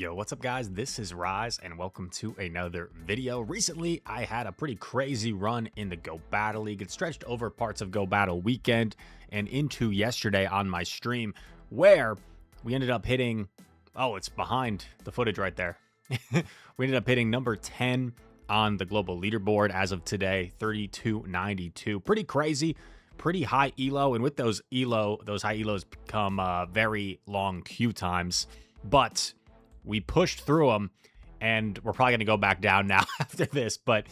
Yo, what's up guys? This is Rise and welcome to another video. Recently, I had a pretty crazy run in the Go Battle League. It stretched over parts of Go Battle weekend and into yesterday on my stream where we ended up hitting, oh, it's behind the footage right there. We ended up hitting number 10 on the global leaderboard as of today, 3292. Pretty crazy, pretty high elo, and with those high elos come very long queue times, but we pushed through them, and we're probably going to go back down now after this, but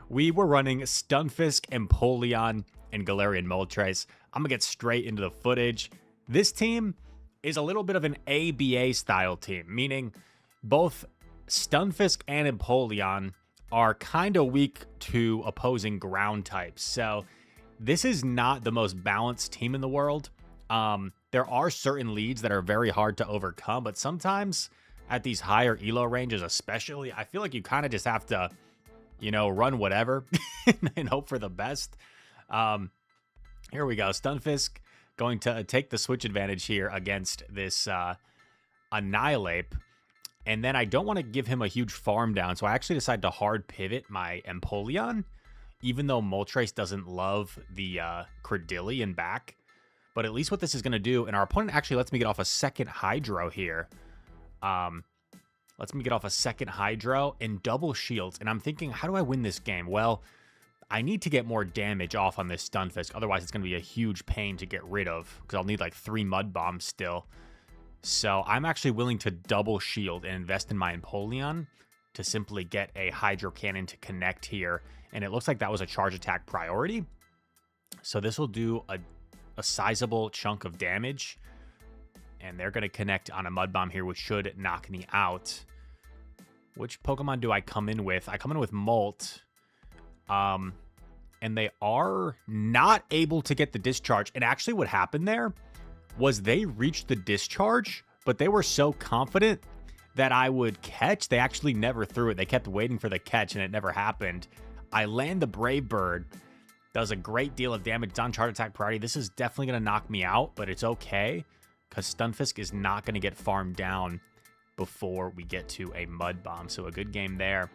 we were running Stunfisk, Empoleon, and Galarian Moltres. I'm going to get straight into the footage. This team is a little bit of an ABA style team, meaning both Stunfisk and Empoleon are kind of weak to opposing ground types. So this is not the most balanced team in the world. There are certain leads that are very hard to overcome, but sometimes at these higher elo ranges especially, I feel like you kind of just have to, run whatever and hope for the best. Here we go. Stunfisk going to take the switch advantage here against this Annihilate. And then I don't want to give him a huge farm down, so I actually decided to hard pivot my Empoleon, even though Moltres doesn't love the Credillion back. But at least what this is going to do, and our opponent actually lets me get off a second Hydro here. Lets me get off a second Hydro and double shields. And I'm thinking, how do I win this game? Well, I need to get more damage off on this Stunfisk. Otherwise, it's going to be a huge pain to get rid of because I'll need like 3 Mud Bombs still. So I'm actually willing to double shield and invest in my Empoleon to simply get a Hydro Cannon to connect here. And it looks like that was a charge attack priority. So this will do a sizable chunk of damage. And they're going to connect on a Mud Bomb here, which should knock me out. Which Pokemon do I come in with? I come in with Molt. And they are not able to get the discharge. And actually what happened there was they reached the discharge, but they were so confident that I would catch. They actually never threw it. They kept waiting for the catch, and it never happened. I land the Brave Bird. Does a great deal of damage. It's on charge attack priority. This is definitely going to knock me out, but it's okay, because Stunfisk is not going to get farmed down before we get to a Mud Bomb. So a good game there.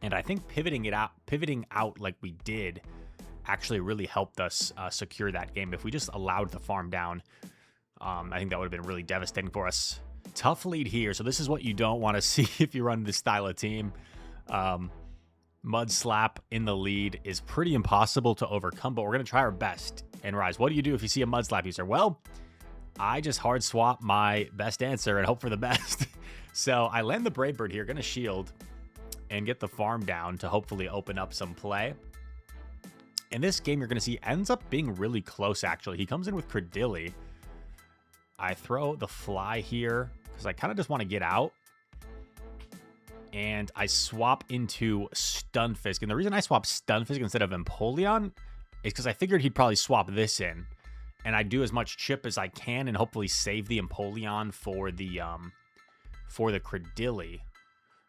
And I think pivoting out like we did actually really helped us secure that game. If we just allowed the farm down, I think that would have been really devastating for us. Tough lead here. So this is what you don't want to see if you run this style of team. Mud Slap in the lead is pretty impossible to overcome, but we're going to try our best. And Rise, what do you do if you see a Mud Slap user? Well, I just hard swap my best answer and hope for the best. So I land the Brave Bird here, going to shield and get the farm down to hopefully open up some play. And this game you're going to see ends up being really close, actually. He comes in with Credilli. I throw the Fly here because I kind of just want to get out. And I swap into Stunfisk. And the reason I swap Stunfisk instead of Empoleon is because I figured he'd probably swap this in. And I do as much chip as I can and hopefully save the Empoleon for the Credilli.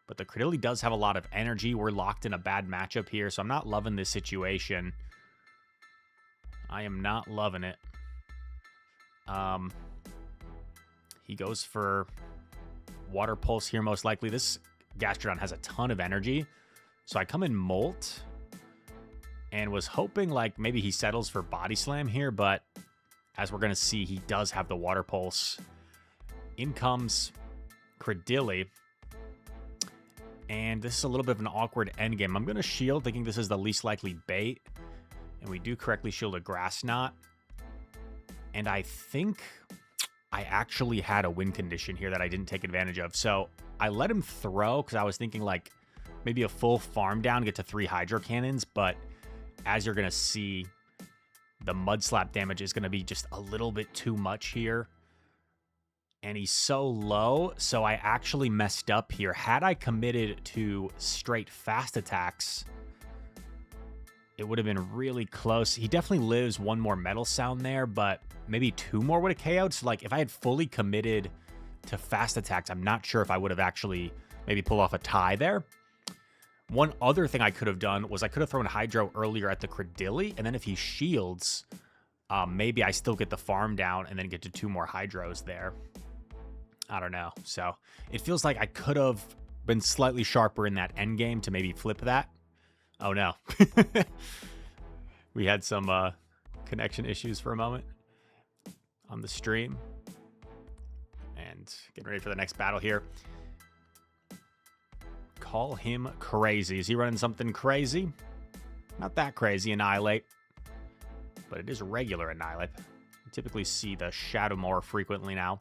But the Credilli does have a lot of energy. We're locked in a bad matchup here, so I'm not loving this situation. I am not loving it. He goes for Water Pulse here, most likely. This Gastrodon has a ton of energy. So I come in Molt and was hoping like maybe he settles for Body Slam here, but as we're going to see, he does have the Water Pulse. In comes Credilli. And this is a little bit of an awkward endgame. I'm going to shield, thinking this is the least likely bait. And we do correctly shield a Grass Knot. And I think I actually had a win condition here that I didn't take advantage of. So I let him throw because I was thinking like maybe a full farm down, get to 3 Hydro Cannons. But as you're going to see, the Mud Slap damage is going to be just a little bit too much here. And he's so low, so I actually messed up here. Had I committed to straight fast attacks, it would have been really close. He definitely lives 1 more Metal Sound there, but maybe 2 more would have KO'd. So like if I had fully committed to fast attacks, I'm not sure if I would have actually maybe pulled off a tie there. One other thing I could have done was I could have thrown Hydro earlier at the Credilli, and then if he shields, maybe I still get the farm down and then get to 2 more Hydros there. I don't know. So it feels like I could have been slightly sharper in that Endgame to maybe flip that. Oh no. We had some connection issues for a moment on the stream. And getting ready for the next battle here. Call him crazy. Is he running something crazy? Not that crazy, Annihilate. But it is a regular Annihilate. You typically see the Shadow more frequently now.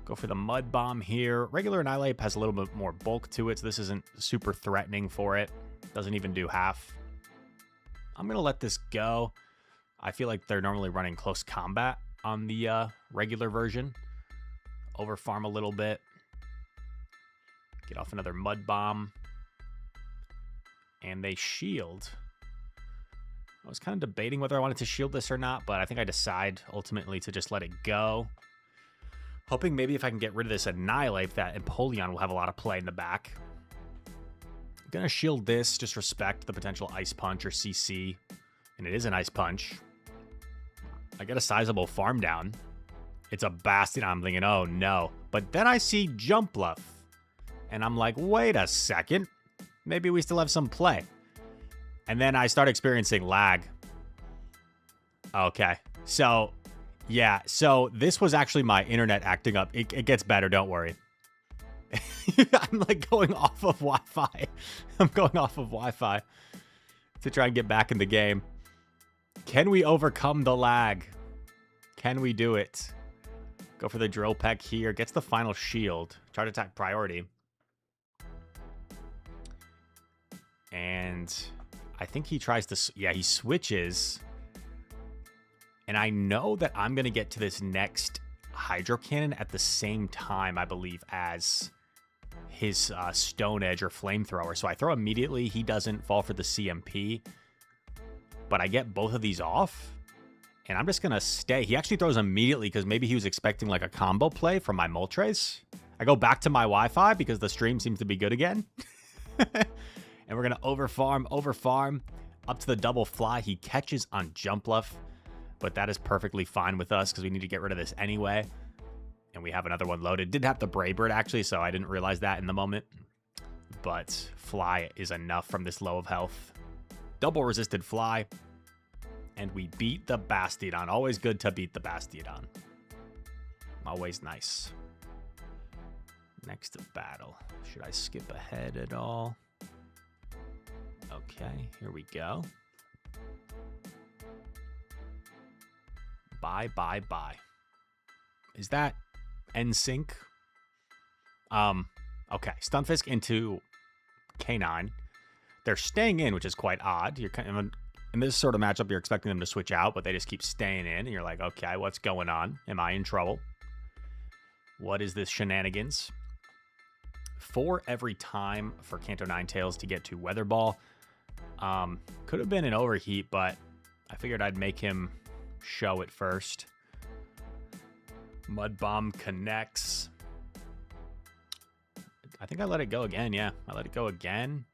Go for the Mud Bomb here. Regular Annihilate has a little bit more bulk to it, so this isn't super threatening for it. Doesn't even do half. I'm going to let this go. I feel like they're normally running close combat on the regular version. Overfarm a little bit. Get off another Mud Bomb. And they shield. I was kind of debating whether I wanted to shield this or not, but I think I decide ultimately to just let it go. Hoping maybe if I can get rid of this Annihilate, that Empoleon will have a lot of play in the back. I'm going to shield this, just respect the potential Ice Punch or CC. And it is an Ice Punch. I get a sizable farm down. It's a Bastion. I'm thinking, oh no. But then I see Jumpluff. And I'm like, wait a second. Maybe we still have some play. And then I start experiencing lag. Okay. So, yeah. So this was actually my internet acting up. It gets better. Don't worry. I'm like going off of Wi-Fi. I'm going off of Wi-Fi to try and get back in the game. Can we overcome the lag? Can we do it? Go for the Drill Peck here. Gets the final shield. Charge attack priority. And I think he tries to... Yeah, he switches. And I know that I'm going to get to this next Hydro Cannon at the same time, I believe, as his Stone Edge or Flamethrower. So I throw immediately. He doesn't fall for the CMP. But I get both of these off. And I'm just going to stay. He actually throws immediately because maybe he was expecting like a combo play from my Moltres. I go back to my Wi-Fi because the stream seems to be good again. And we're going to overfarm, up to the double fly. He catches on Jumpluff, but that is perfectly fine with us because we need to get rid of this anyway. And we have another one loaded. Did have the Brave Bird, actually, so I didn't realize that in the moment. But Fly is enough from this low of health. Double resisted Fly. And we beat the Bastiodon. Always good to beat the Bastiodon. Always nice. Next battle. Should I skip ahead at all? Okay, here we go. Bye. Is that NSYNC? Okay, Stunfisk into K9. They're staying in, which is quite odd. You're kind of in this sort of matchup, you're expecting them to switch out, but they just keep staying in, and you're like, okay, what's going on? Am I in trouble? What is this shenanigans? 4 every time for Kanto Ninetales to get to Weather Ball. Could have been an overheat, but I figured I'd make him show it first. Mud Bomb connects. I think I let it go again. Yeah, I let it go again.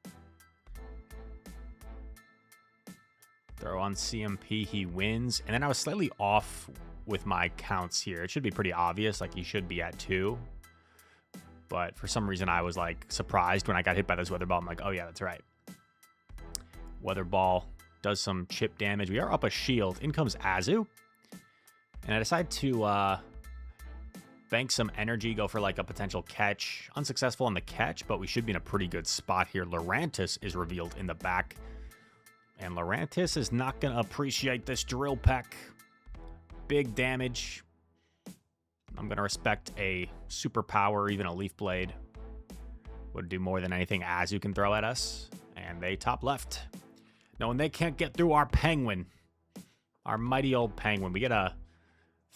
Throw on CMP, he wins. And then I was slightly off with my counts here. It should be pretty obvious, like he should be at 2. But for some reason, I was like surprised when I got hit by this Weather Ball. I'm like, oh yeah, that's right. Weather Ball does some chip damage. We are up a shield. In comes Azu. And I decide to bank some energy, go for like a potential catch. Unsuccessful on the catch, but we should be in a pretty good spot here. Lurantis is revealed in the back. And Lurantis is not going to appreciate this Drill Peck. Big damage. I'm going to respect a Superpower, even a Leaf Blade. Would do more than anything Azu can throw at us. And they top left. No, and they can't get through our Penguin. Our mighty old Penguin. We get a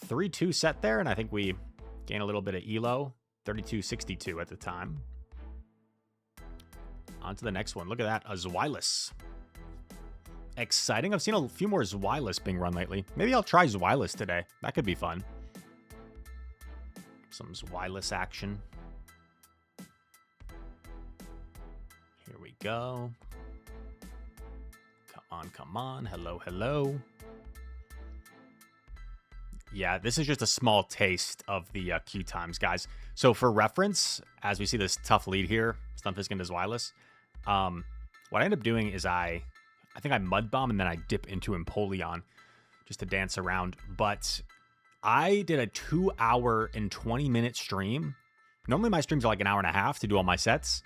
3-2 set there, and I think we gain a little bit of elo. 32-62 at the time. On to the next one. Look at that. A Zweilous. Exciting. I've seen a few more Zweilous being run lately. Maybe I'll try Zweilous today. That could be fun. Some Zweilous action. Here we go. Come on. Hello. Yeah, this is just a small taste of the queue times, guys. So for reference, as we see this tough lead here, Stunfisk into Zweilous, what I end up doing is I think I Mud Bomb and then I dip into Empoleon just to dance around. But I did a 2 hour and 20-minute stream. Normally my streams are like an hour and a half to do all my sets.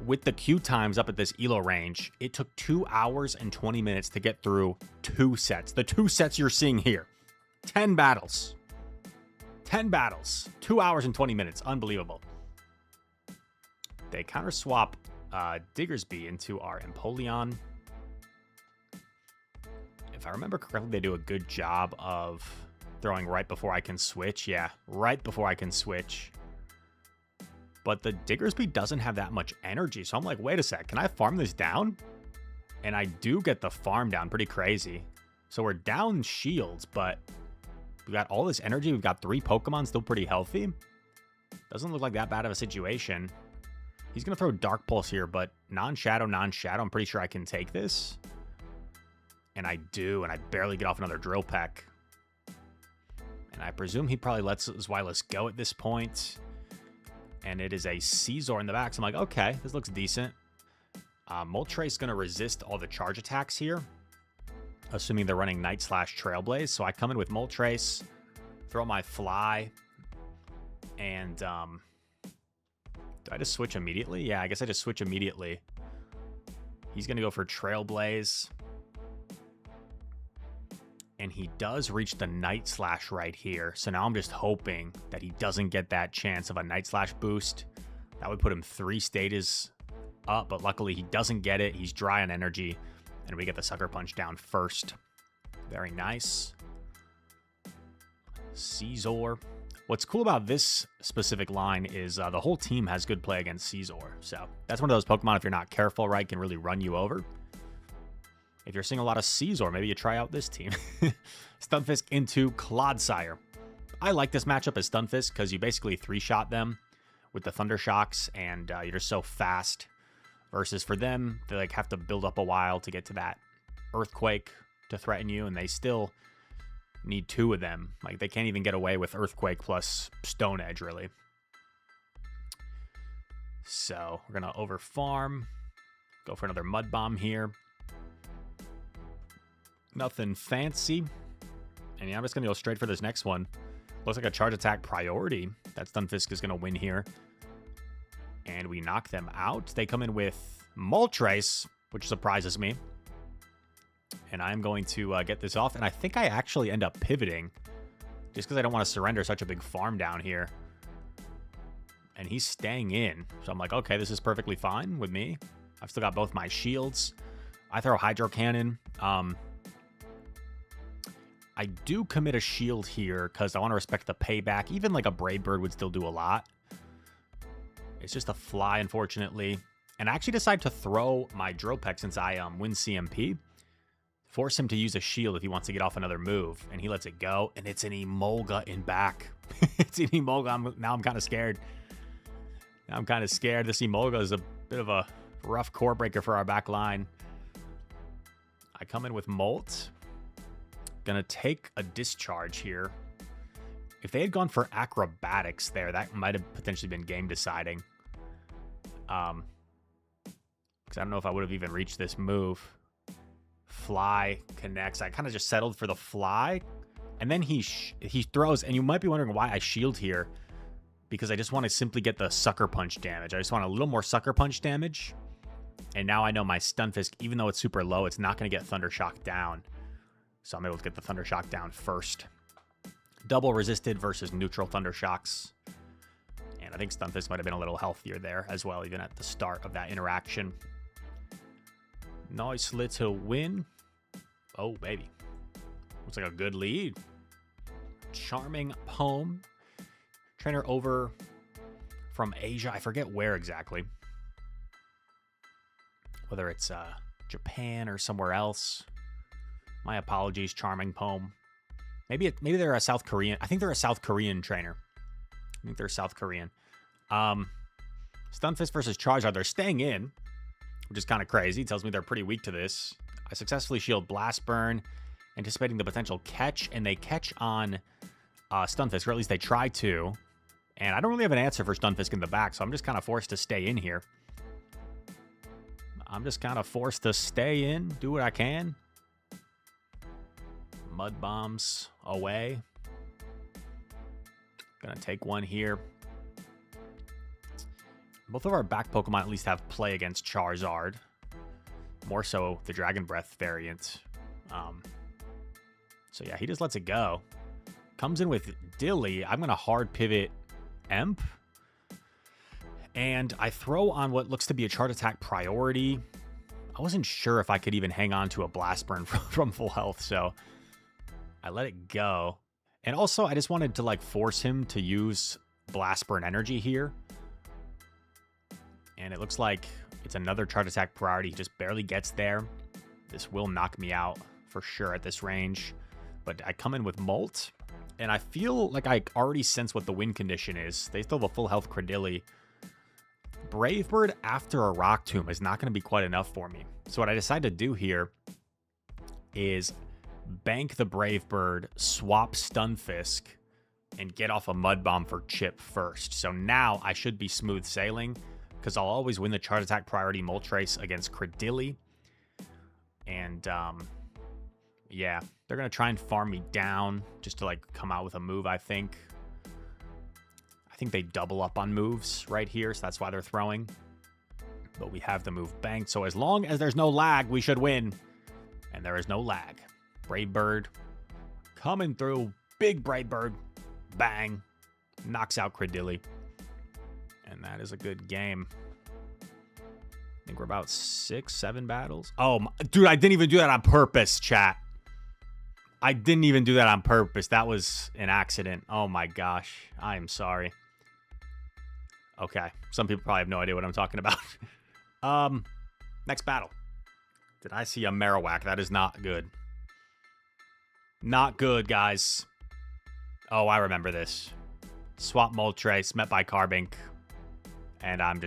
With the queue times up at this ELO range, it took 2 hours and 20 minutes to get through 2 sets. The 2 sets you're seeing here. 10 battles. 10 battles. 2 hours and 20 minutes. Unbelievable. They counter swap Diggersby into our Empoleon. If I remember correctly, they do a good job of throwing right before I can switch. Yeah, right before I can switch. But the Diggersby doesn't have that much energy. So I'm like, wait a sec. Can I farm this down? And I do get the farm down. Pretty crazy. So we're down shields, but we got all this energy. We've got 3 Pokemon still pretty healthy. Doesn't look like that bad of a situation. He's going to throw Dark Pulse here, but non-shadow, non-shadow. I'm pretty sure I can take this. And I do, and I barely get off another Drill Peck. And I presume he probably lets Zweilous go at this point. And it is a Caesar in the back. So I'm like, okay, this looks decent. Moltres going to resist all the charge attacks here, assuming they're running Night/Trailblaze. So I come in with Moltres, throw my Fly, and do I just switch immediately? Yeah, I guess I just switch immediately. He's going to go for Trailblaze. And he does reach the Night Slash right here. So now I'm just hoping that he doesn't get that chance of a Night Slash boost. That would put him 3 stages up, but luckily he doesn't get it. He's dry on energy, and we get the Sucker Punch down first. Very nice. Caesar. What's cool about this specific line is the whole team has good play against Caesar. So that's one of those Pokemon, if you're not careful, right, can really run you over. If you're seeing a lot of Caesar, maybe you try out this team. Stunfisk into Clodsire. I like this matchup as Stunfisk because you basically 3-shot them with the Thunder Shocks, and you're just so fast. Versus for them, they like have to build up a while to get to that Earthquake to threaten you, and they still need 2 of them. Like, they can't even get away with Earthquake plus Stone Edge, really. So we're going to overfarm. Go for another Mud Bomb here. Nothing fancy. And yeah, I'm just going to go straight for this next one. Looks like a charge attack priority that Stunfisk is going to win here. And we knock them out. They come in with Moltres, which surprises me. And I'm going to get this off. And I think I actually end up pivoting just because I don't want to surrender such a big farm down here. And he's staying in. So I'm like, okay, this is perfectly fine with me. I've still got both my shields. I throw Hydro Cannon. I do commit a shield here because I want to respect the payback. Even like a Brave Bird would still do a lot. It's just a Fly, unfortunately. And I actually decide to throw my Drill Peck since I win CMP. Force him to use a shield if he wants to get off another move. And he lets it go. And it's an Emolga in back. It's an Emolga. Now I'm kind of scared. Now I'm kind of scared. This Emolga is a bit of a rough core breaker for our back line. I come in with Molt. Gonna take a Discharge here. If they had gone for Acrobatics there, that might have potentially been game deciding. Because I don't know if I would have even reached this move. Fly connects. I kind of just settled for the Fly. And then he throws, and you might be wondering why I shield here. Because I just want to simply get the Sucker Punch damage. I just want a little more Sucker Punch damage. And now I know my Stunfisk, even though it's super low, it's not going to get Thunder Shock down. So I'm able to get the Thunder Shock down first. Double resisted versus neutral Thunder Shocks. And I think Stunfisk might have been a little healthier there as well, even at the start of that interaction. Nice little win. Oh, baby. Looks like a good lead. Charming Poem. Trainer over from Asia. I forget where exactly. Whether it's Japan or somewhere else. My apologies, Charming Poem. Maybe they're a South Korean. I think they're a South Korean trainer. I think they're South Korean. Stunfisk versus Charizard. They're staying in, which is kind of crazy. Tells me they're pretty weak to this. I successfully shield Blast Burn, anticipating the potential catch, and they catch on Stunfisk, or at least they try to. And I don't really have an answer for Stunfisk in the back, so I'm just kind of forced to stay in here. I'm just kind of forced to stay in, do what I can. Mud bombs away. Gonna take one here. Both of our back Pokemon at least have play against Charizard. More so the Dragon Breath variant. So yeah, he just lets it go. Comes in with Dilly. I'm gonna hard pivot Emp. And I throw on what looks to be a Charge Attack priority. I wasn't sure if I could even hang on to a Blast Burn from full health, so I let it go. And also, I just wanted to like force him to use Blast Burn energy here. And it looks like it's another Charge Attack priority. He just barely gets there. This will knock me out for sure at this range. But I come in with Molt, and I feel like I already sense what the win condition is. They still have a full health Credilli. Brave Bird after a Rock Tomb is not going to be quite enough for me. So what I decided to do here is bank the Brave Bird, swap Stunfisk, and get off a Mud Bomb for Chip first. So now I should be smooth sailing, because I'll always win the Charge Attack priority Moltres against Credilli. And, yeah, they're going to try and farm me down just to, like, come out with a move, I think. I think they double up on moves right here, so that's why they're throwing. But we have the move banked, so as long as there's no lag, we should win. And there is no lag. Brave Bird coming through. Big Brave Bird. Bang. Knocks out Credilli. And that is a good game. I think we're about 6, 7 battles. Oh, dude, I didn't even do that on purpose, chat. I didn't even do that on purpose. That was an accident. Oh my gosh. I am sorry. Okay. Some people probably have no idea what I'm talking about. Next battle. Did I see a Marowak? That is not good. Not good, guys. Oh, I remember this. Swap Moltres, met by Carbink. And I'm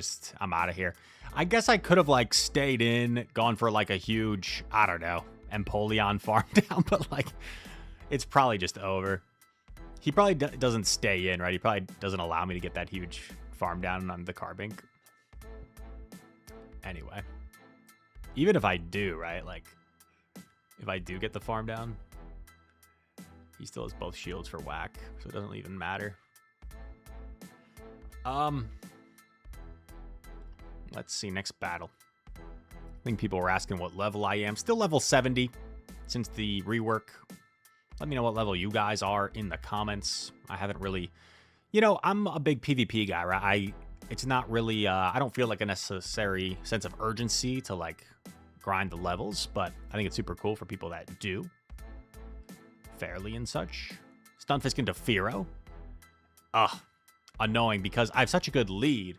out of here. I guess I could have, like, stayed in, gone for, like, a huge, I don't know, Empoleon farm down, but, like, it's probably just over. He probably doesn't stay in, right? He probably doesn't allow me to get that huge farm down on the Carbink. Anyway. Even if I do, right? Like, if I do get the farm down, he still has both shields for whack, so it doesn't even matter. Let's see, next battle. I think people were asking what level I am. Still level 70 since the rework. Let me know what level you guys are in the comments. I haven't really... You know, I'm a big PvP guy, right? It's not really... I don't feel like a necessary sense of urgency to, like, grind the levels, but I think it's super cool for people that do. Fairly and such. Stunfisk into Fearow. Ugh. Annoying because I have such a good lead.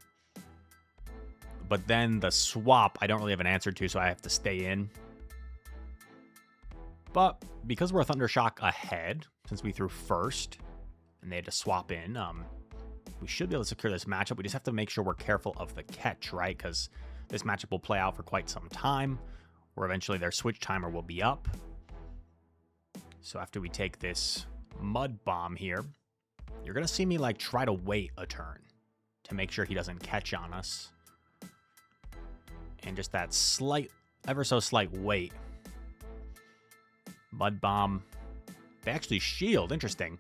But then the swap, I don't really have an answer to, so I have to stay in. But because we're Thundershock ahead, since we threw first, and they had to swap in, we should be able to secure this matchup. We just have to make sure we're careful of the catch, right? Because this matchup will play out for quite some time, where eventually their switch timer will be up. So after we take this Mud Bomb here, you're going to see me, like, try to wait a turn to make sure he doesn't catch on us. And just that slight, ever so slight wait. Mud Bomb. They actually shield. Interesting.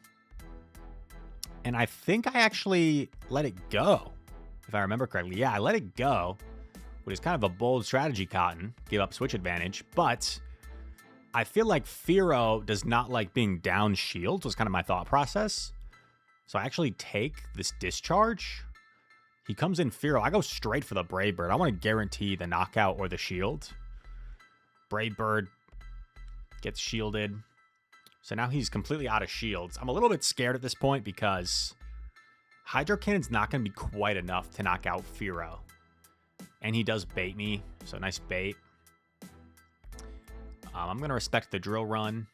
And I think I actually let it go, if I remember correctly. Yeah, I let it go, which is kind of a bold strategy, Cotton. Give up switch advantage. But I feel like Fearow does not like being down shields, was kind of my thought process. So I actually take this discharge. He comes in Fearow. I go straight for the Brave Bird. I want to guarantee the knockout or the shield. Brave Bird gets shielded. So now he's completely out of shields. I'm a little bit scared at this point because Hydro Cannon's not going to be quite enough to knock out Fearow. And he does bait me. So nice bait. I'm going to respect the drill run.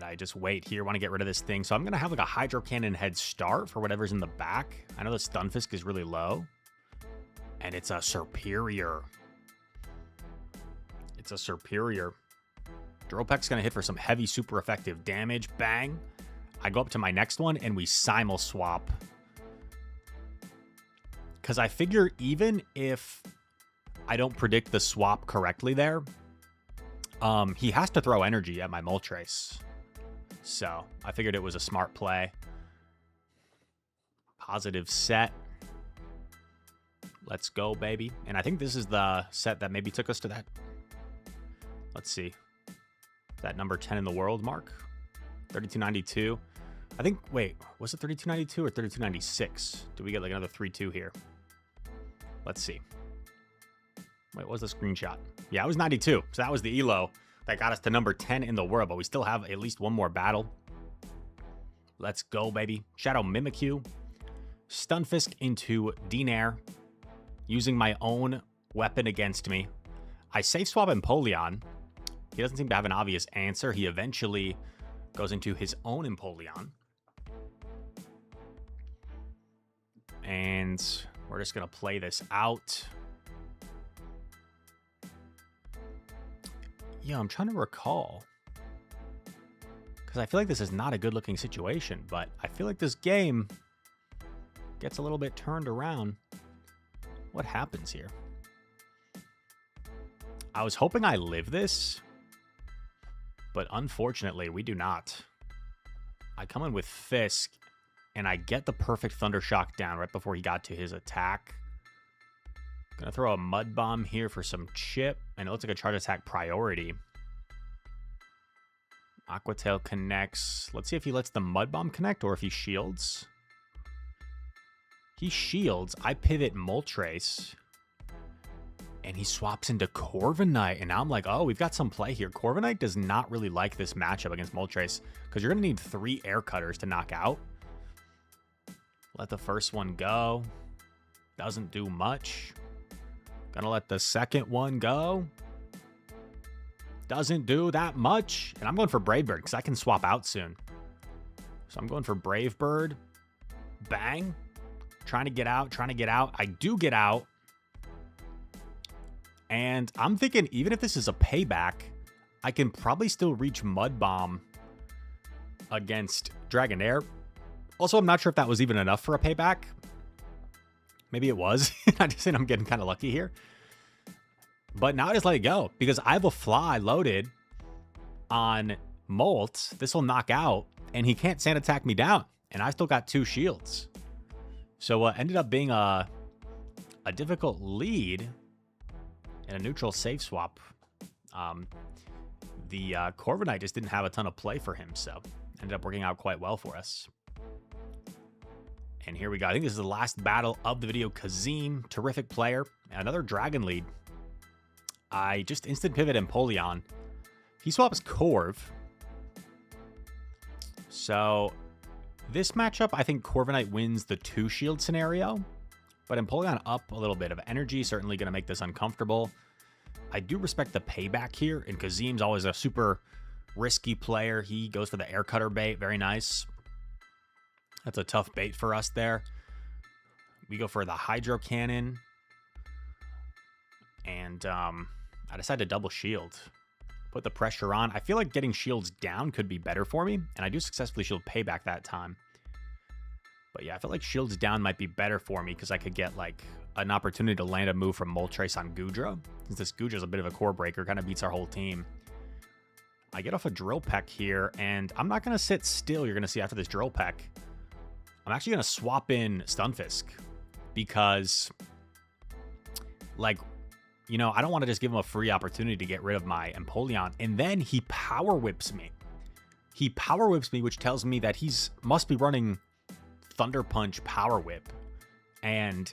I just wait here, want to get rid of this thing. So I'm going to have like a Hydro Cannon head start for whatever's in the back. I know the Stunfisk is really low. And it's a Superior. It's a Superior. Drill Peck's going to hit for some heavy, super effective damage. Bang. I go up to my next one, and we simul swap. Because I figure even if I don't predict the swap correctly there, he has to throw energy at my Moltres. So I figured it was a smart play. Positive set. Let's go, baby. And I think this is the set that maybe took us to that. Let's see. That number 10 in the world mark. 3292. I think, wait, was it 3292 or 3296? Do we get like another 3-2 here? Let's see. Wait, what was the screenshot? Yeah, it was 92. So that was the elo that got us to number 10 in the world. But we still have at least one more battle. Let's go, baby. Shadow Mimikyu. Stunfisk into Dinair. Using my own weapon against me. I safe swap Empoleon. He doesn't seem to have an obvious answer. He eventually goes into his own Empoleon. And we're just going to play this out. Yeah, I'm trying to recall. Because I feel like this is not a good looking situation. But I feel like this game gets a little bit turned around. What happens here? I was hoping I live this. But unfortunately, we do not. I come in with Fisk. And I get the perfect Thunder Shock down right before he got to his attack. Gonna throw a Mud Bomb here for some chip. And it looks like a charge attack priority. Aqua Tail connects. Let's see if he lets the Mud Bomb connect or if he shields. He shields. I pivot Moltres. And he swaps into Corviknight. And now I'm like, oh, we've got some play here. Corviknight does not really like this matchup against Moltres. Because you're going to need 3 Air Cutters to knock out. Let the first one go. Doesn't do much. Gonna let the second one go. Doesn't do that much. And I'm going for Brave Bird because I can swap out soon. So I'm going for Brave Bird. Bang. Trying to get out. Trying to get out. I do get out. And I'm thinking even if this is a payback, I can probably still reach Mud Bomb against Dragonair. Also, I'm not sure if that was even enough for a payback. Maybe it was. I just think I'm getting kind of lucky here. But now I just let it go. Because I have a Fly loaded on Molt. This will knock out. And he can't sand attack me down. And I still got 2 shields. So ended up being a difficult lead. And a neutral safe swap. The Corviknight just didn't have a ton of play for him. So ended up working out quite well for us. And here we go. I think this is the last battle of the video. Kazim, terrific player. Another Dragon lead. I just instant pivot Empoleon. He swaps Corv. So this matchup, I think Corviknight wins the 2 shield scenario. But Empoleon up a little bit of energy. Certainly going to make this uncomfortable. I do respect the payback here. And Kazim's always a super risky player. He goes for the Air Cutter bait. Very nice. That's a tough bait for us there. We go for the Hydro Cannon. And I decided to double shield. Put the pressure on. I feel like getting shields down could be better for me. And I do successfully shield payback that time. But yeah, I feel like shields down might be better for me. Because I could get like an opportunity to land a move from Moltres on Goodra. Since this Goodra's a bit of a core breaker. Kind of beats our whole team. I get off a Drill Peck here. And I'm not going to sit still. You're going to see after this Drill Peck. I'm actually going to swap in Stunfisk because, like, you know, I don't want to just give him a free opportunity to get rid of my Empoleon. And then he Power Whips me. He Power Whips me, which tells me that must be running Thunder Punch Power Whip. And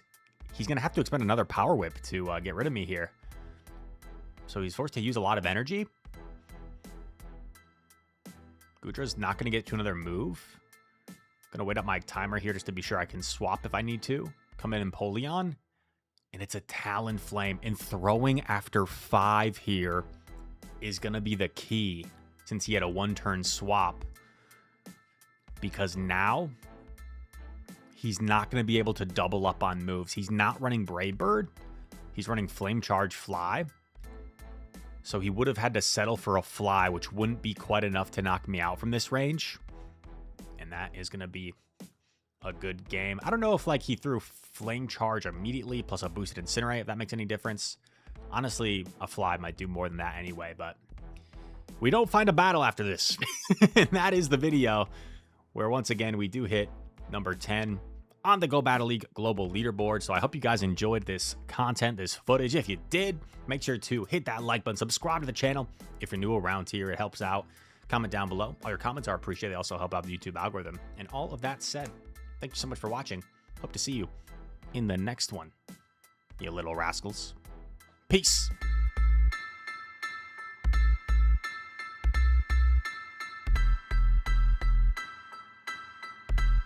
he's going to have to expend another Power Whip to get rid of me here. So he's forced to use a lot of energy. Goodra's not going to get to another move. Gonna wait up my timer here just to be sure I can swap if I need to. Come in Empoleon. And it's a Talonflame. And throwing after 5 here is gonna be the key. Since he had a 1-turn swap. Because now he's not gonna be able to double up on moves. He's not running Brave Bird. He's running Flame Charge Fly. So he would have had to settle for a fly, which wouldn't be quite enough to knock me out from this range. And that is going to be a good game. I don't know if like he threw Flame Charge immediately plus a boosted Incinerate, if that makes any difference. Honestly, a fly might do more than that anyway, but we don't find a battle after this. And that is the video where once again we do hit number 10 on the Go Battle League global leaderboard. So I hope you guys enjoyed this content, this footage. If you did, make sure to hit that like button, subscribe to the channel if you're new around here. It helps out. Comment down below. All your comments are appreciated. They also help out the YouTube algorithm. And all of that said, thank you so much for watching. Hope to see you in the next one, you little rascals. Peace.